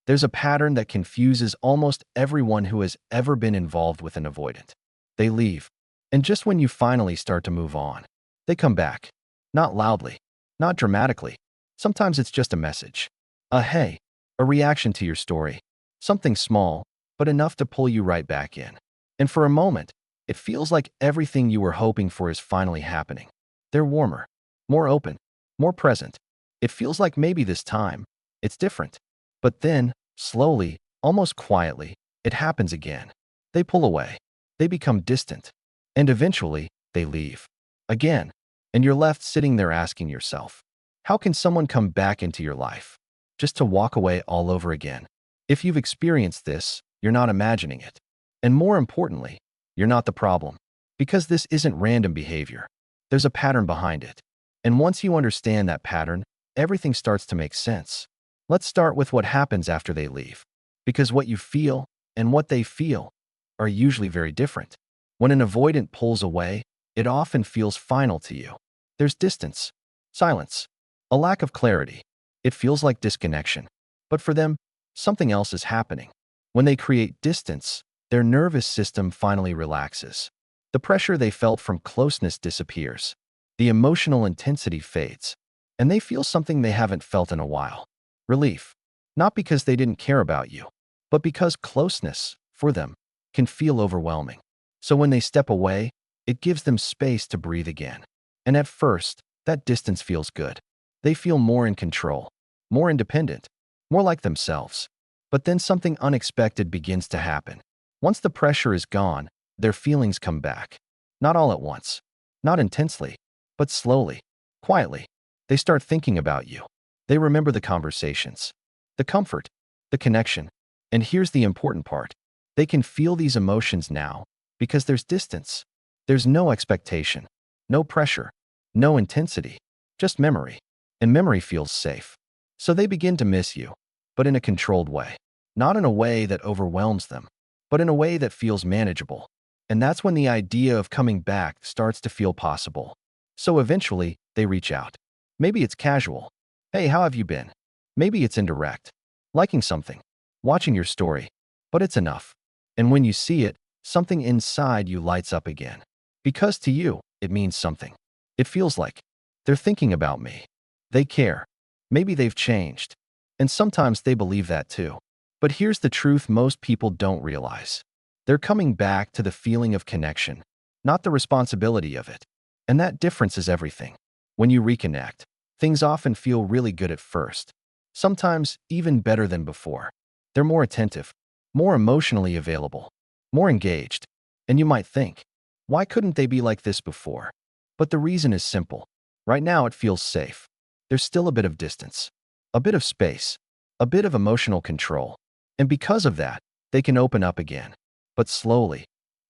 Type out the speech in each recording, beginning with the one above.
There's a pattern that confuses almost everyone who has ever been involved with an avoidant. They leave, and just when you finally start to move on, they come back. Not loudly, not dramatically. Sometimes it's just a message. A hey, a reaction to your story. Something small, but enough to pull you right back in. And for a moment, it feels like everything you were hoping for is finally happening. They're warmer, more open, more present. It feels like maybe this time, it's different. But then, slowly, almost quietly, it happens again. They pull away. They become distant. And eventually, they leave. Again. And you're left sitting there asking yourself, how can someone come back into your life just to walk away all over again? If you've experienced this, you're not imagining it. And more importantly, you're not the problem. Because this isn't random behavior. There's a pattern behind it. And once you understand that pattern, everything starts to make sense. Let's start with what happens after they leave. Because what you feel and what they feel are usually very different. When an avoidant pulls away, it often feels final to you. There's distance, silence, a lack of clarity. It feels like disconnection. But for them, something else is happening. When they create distance, their nervous system finally relaxes. The pressure they felt from closeness disappears. The emotional intensity fades. And they feel something they haven't felt in a while. Relief. Not because they didn't care about you, but because closeness, for them, can feel overwhelming. So when they step away, it gives them space to breathe again. And at first, that distance feels good. They feel more in control, more independent, more like themselves. But then something unexpected begins to happen. Once the pressure is gone, their feelings come back. Not all at once, not intensely, but slowly, quietly. They start thinking about you. They remember the conversations, the comfort, the connection. And here's the important part. They can feel these emotions now because there's distance. There's no expectation, no pressure, no intensity, just memory. And memory feels safe. So they begin to miss you, but in a controlled way. Not in a way that overwhelms them, but in a way that feels manageable. And that's when the idea of coming back starts to feel possible. So eventually, they reach out. Maybe it's casual. Hey, how have you been? Maybe it's indirect. Liking something, watching your story. But it's enough. And when you see it, something inside you lights up again. Because to you, it means something. It feels like they're thinking about me. They care. Maybe they've changed. And sometimes they believe that too. But here's the truth most people don't realize. They're coming back to the feeling of connection, not the responsibility of it. And that difference is everything. When you reconnect, things often feel really good at first. Sometimes even better than before. They're more attentive, more emotionally available, more engaged. And you might think, why couldn't they be like this before? But the reason is simple. Right now it feels safe. There's still a bit of distance, a bit of space, a bit of emotional control. And because of that, they can open up again. But slowly,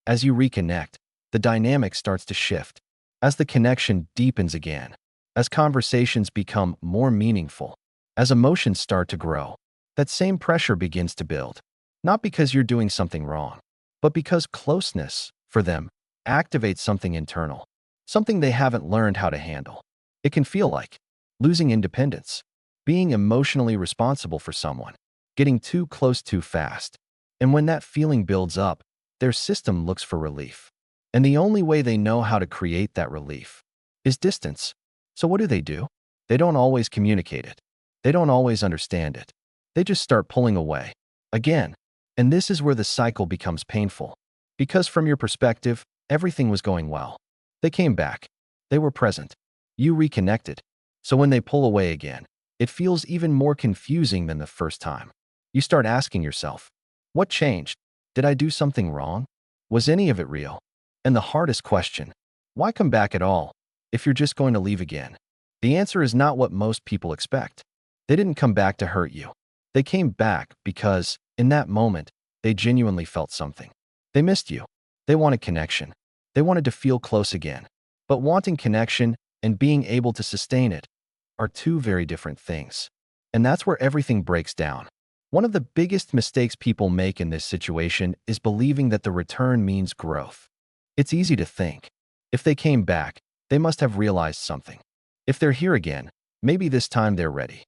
as you reconnect, the dynamic starts to shift. As the connection deepens again, as conversations become more meaningful, as emotions start to grow, that same pressure begins to build. Not because you're doing something wrong, but because closeness, for them, activates something internal, something they haven't learned how to handle. It can feel like losing independence, being emotionally responsible for someone, getting too close too fast. And when that feeling builds up, their system looks for relief. And the only way they know how to create that relief is distance. So what do? They don't always communicate it. They don't always understand it. They just start pulling away. Again. And this is where the cycle becomes painful. Because from your perspective, everything was going well. They came back. They were present. You reconnected. So when they pull away again, it feels even more confusing than the first time. You start asking yourself, what changed? Did I do something wrong? Was any of it real? And the hardest question, why come back at all if you're just going to leave again? The answer is not what most people expect. They didn't come back to hurt you. They came back because, in that moment, they genuinely felt something. They missed you. They wanted connection. They wanted to feel close again. But wanting connection and being able to sustain it are two very different things. And that's where everything breaks down. One of the biggest mistakes people make in this situation is believing that the return means growth. It's easy to think, if they came back, they must have realized something. If they're here again, maybe this time they're ready.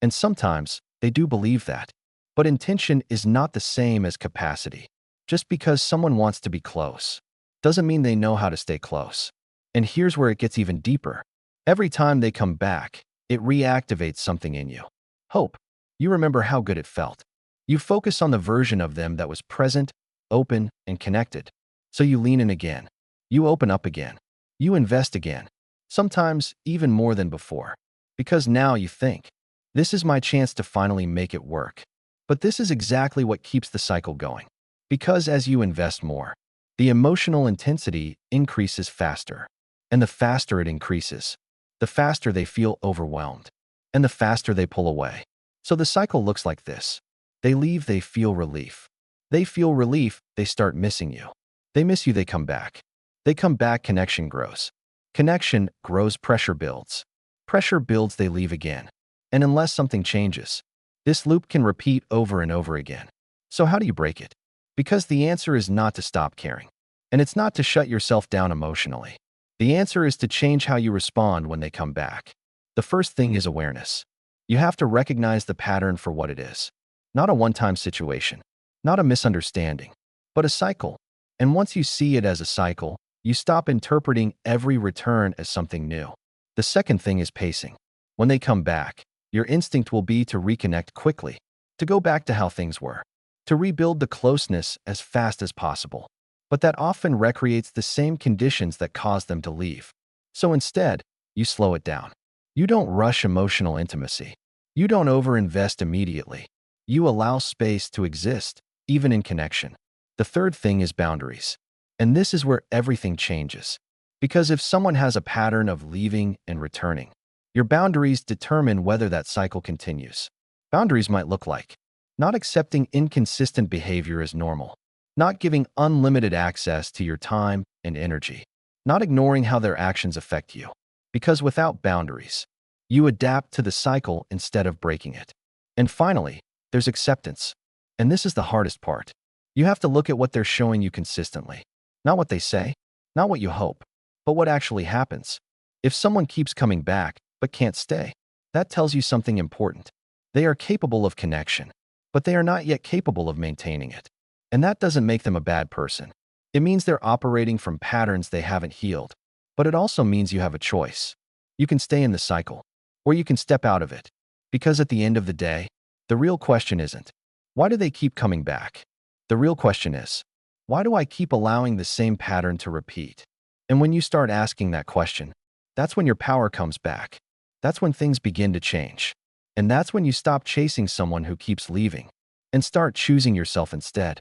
And sometimes, they do believe that. But intention is not the same as capacity. Just because someone wants to be close doesn't mean they know how to stay close. And here's where it gets even deeper. Every time they come back, it reactivates something in you. Hope. You remember how good it felt. You focus on the version of them that was present, open, and connected. So you lean in again. You open up again. You invest again. Sometimes even more than before. Because now you think, this is my chance to finally make it work. But this is exactly what keeps the cycle going. Because as you invest more, the emotional intensity increases faster. And the faster it increases, the faster they feel overwhelmed. And the faster they pull away. So the cycle looks like this. They leave, they feel relief. They feel relief, they start missing you. They miss you, they come back. They come back, connection grows. Connection grows, pressure builds. Pressure builds, they leave again. And unless something changes, this loop can repeat over and over again. So how do you break it? Because the answer is not to stop caring. And it's not to shut yourself down emotionally. The answer is to change how you respond when they come back. The first thing is awareness. You have to recognize the pattern for what it is. Not a one-time situation, not a misunderstanding, but a cycle. And once you see it as a cycle, you stop interpreting every return as something new. The second thing is pacing. When they come back, your instinct will be to reconnect quickly, to go back to how things were, to rebuild the closeness as fast as possible. But that often recreates the same conditions that caused them to leave. So instead, you slow it down. You don't rush emotional intimacy. You don't overinvest immediately. You allow space to exist, even in connection. The third thing is boundaries. And this is where everything changes. Because if someone has a pattern of leaving and returning, your boundaries determine whether that cycle continues. Boundaries might look like not accepting inconsistent behavior as normal, not giving unlimited access to your time and energy, not ignoring how their actions affect you. Because without boundaries, you adapt to the cycle instead of breaking it. And finally, there's acceptance. And this is the hardest part. You have to look at what they're showing you consistently. Not what they say, not what you hope, but what actually happens. If someone keeps coming back but can't stay, that tells you something important. They are capable of connection, but they are not yet capable of maintaining it. And that doesn't make them a bad person. It means they're operating from patterns they haven't healed. But it also means you have a choice. You can stay in the cycle, or you can step out of it. Because at the end of the day, the real question isn't, why do they keep coming back? The real question is, why do I keep allowing the same pattern to repeat? And when you start asking that question, that's when your power comes back. That's when things begin to change. And that's when you stop chasing someone who keeps leaving and start choosing yourself instead.